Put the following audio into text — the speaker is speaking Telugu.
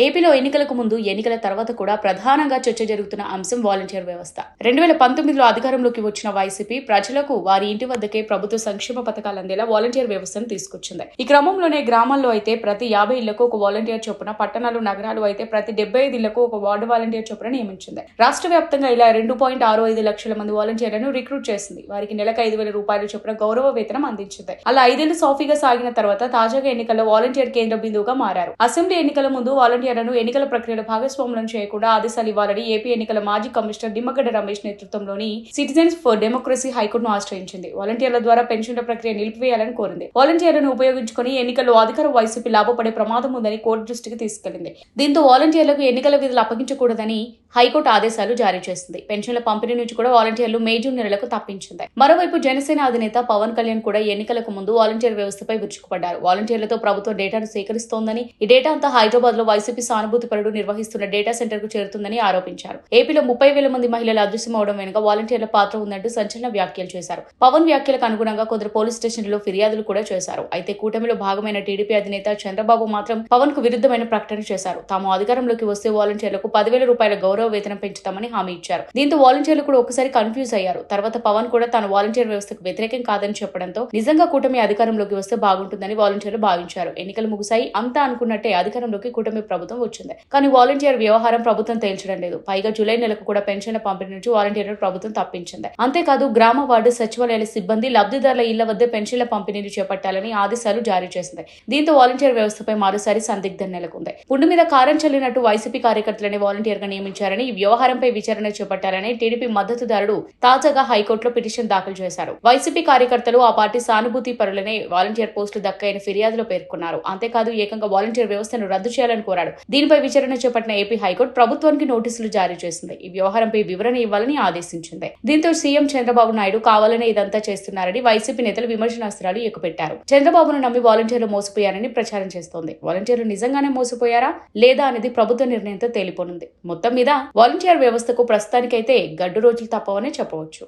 ఏపీలో ఎన్నికలకు ముందు, ఎన్నికల తర్వాత కూడా ప్రధానంగా చర్చ జరుగుతున్న అంశం వాలంటీర్ వ్యవస్థ. 2019లో అధికారంలోకి వచ్చిన వైసీపీ ప్రజలకు వారి ఇంటి వద్దకే ప్రభుత్వ సంక్షేమ పథకాలు అందేలా వాలంటీర్ వ్యవస్థను తీసుకొచ్చింది. ఈ క్రమంలోనే గ్రామాల్లో అయితే ప్రతి 50 ఇళ్లకు ఒక వాలంటీర్ చొప్పున, పట్టణాలు, నగరాలు అయితే ప్రతి 75 ఇళ్లకు ఒక వార్డు వాలంటీర్ చొప్పున నియమించింది. రాష్ట్ర వ్యాప్తంగా ఇలా 2.65 లక్షల మంది వాలంటీర్లను రిక్రూట్ చేసింది. వారికి నెలకు 5,000 రూపాయల చొప్పున గౌరవ వేతనం అందించింది. అలా 5 ఏళ్లు సాఫీగా సాగిన తర్వాత తాజాగా ఎన్నికల్లో వాలంటీర్ కేంద్ర బిందువుగా మారారు. అసెంబ్లీ ఎన్నికల ముందు వాలంటీర్లను ఎన్నికల ప్రక్రియలో భాగస్వాములను చేయకుండా ఆదేశాలు ఇవ్వాలని ఏపీ ఎన్నికల మాజీ కమిషనర్ నిమ్మగడ్డ రమేష్ నేతృత్వంలోని సిటిజన్స్ ఫర్ డెమోక్రసీ హైకోర్టును ఆశ్రయించింది. వాలంటీర్ల ద్వారా పెన్షన్ల ప్రక్రియ నిలిపివేయాలని కోరింది. వాలంటీర్లను ఉపయోగించుకుని ఎన్నికల్లో అధికార వైసీపీ లాభపడే ప్రమాదం ఉందని కోర్టు దృష్టికి తీసుకెళ్లింది. దీంతో వాలంటీర్లకు ఎన్నికల విధులు అప్పగించకూడదని హైకోర్టు ఆదేశాలు జారీ చేసింది. పెన్షన్ల పంపిణీ నుంచి కూడా వాలంటీర్లు మే, జూన్ నెలలకు తప్పించింది. మరోవైపు జనసేన అధినేత పవన్ కళ్యాణ్ కూడా ఎన్నికలకు ముందు వాలంటీర్ వ్యవస్థపై విరుచుకుపడ్డారు. వాలంటీర్లతో ప్రభుత్వం డేటాను సేకరిస్తోందని, ఈ డేటా అంతా హైదరాబాద్ లో వైసీపీ సానుభూతి పరుడు నిర్వహిస్తున్న డేటా సెంటర్ కు చేరుతుందని ఆరోపించారు. ఏపీలో 30,000 మంది మహిళల అదృశ్యమవడం వెనుక వాలంటీర్ల పాత్ర ఉందంటూ సంచలన వ్యాఖ్యలు చేశారు. పవన్ వ్యాఖ్యలకు అనుగుణంగా కొందరు పోలీస్ స్టేషన్లలో ఫిర్యాదులు కూడా చేశారు. అయితే కూటమిలో భాగమైన టీడీపీ అధినేత చంద్రబాబు మాత్రం పవన్ కు విరుద్ధమైన ప్రకటన చేశారు. తాము అధికారంలోకి వస్తే వాలంటీర్లకు 10,000 రూపాయల గౌరవ వేతనం పెంచుతామని హామీ ఇచ్చారు. దీంతో వాలంటీర్లు కూడా ఒకసారి కన్ఫ్యూజ్ అయ్యారు. తర్వాత పవన్ కూడా తాను వాలంటీర్ వ్యవస్థకు వ్యతిరేకం కాదని చెప్పడంతో నిజంగా కూటమి అధికారంలోకి వస్తే బాగుంటుందని వాలంటీర్లు భావించారు. ఎన్నికలు ముగిశాయి, అంతా అనుకున్నట్టే అధికారంలోకి కూటమి ప్రభుత్వం వచ్చింది. కానీ వాలంటీర్ వ్యవహారం ప్రభుత్వం తేల్చడం లేదు. పైగా జూలై నెలకు కూడా పెన్షన్ల పంపిణీ నుంచి వాలంటీర్లను ప్రభుత్వం తప్పించింది. అంతేకాదు గ్రామ వార్డు సచివాలయాల సిబ్బంది లబ్ధిదారుల ఇళ్ల వద్ద పెన్షన్ల పంపిణీని చేపట్టాలని ఆదేశాలు జారీ చేసింది. దీంతో వాలంటీర్ వ్యవస్థపై మరోసారి సందిగ్ధం నెలకొంది. పుండు మీద కారం చల్లినట్టు వైసీపీ కార్యకర్తలని వాలంటీర్ గా నియమించారని, ఈ వ్యవహారంపై విచారణ చేపట్టాలని టీడీపీ మద్దతుదారుడు తాజాగా హైకోర్టులో పిటిషన్ దాఖలు చేశారు. వైసీపీ కార్యకర్తలు ఆ పార్టీ సానుభూతి పరులనే వాలంటీర్ పోస్టులు దక్కాయని ఫిర్యాదులో పేర్కొన్నారు. అంతేకాదు ఏకంగా వాలంటీర్ వ్యవస్థను రద్దు చేయాలని కోరాడు. దీనిపై విచారణ చేపట్టిన ఏపీ హైకోర్టు ప్రభుత్వానికి నోటీసులు జారీ చేసింది. ఈ వ్యవహారంపై వివరణ ఇవ్వాలని ఆదేశించింది. దీంతో సీఎం చంద్రబాబు నాయుడు కావాలనే ఇదంతా చేస్తున్నారని వైసీపీ నేతలు విమర్శనాస్త్రాలు ఎక్కుపెట్టారు. చంద్రబాబును నమ్మి వాలంటీర్లు మోసపోయారని ప్రచారం చేస్తోంది. వాలంటీర్లు నిజంగానే మోసపోయారా లేదా అనేది ప్రభుత్వ నిర్ణయంతో తేలిపోనుంది. మొత్తం మీద వాలంటీర్ వ్యవస్థకు ప్రస్తుతానికైతే గడ్డు రోజులు తప్పవనే చెప్పవచ్చు.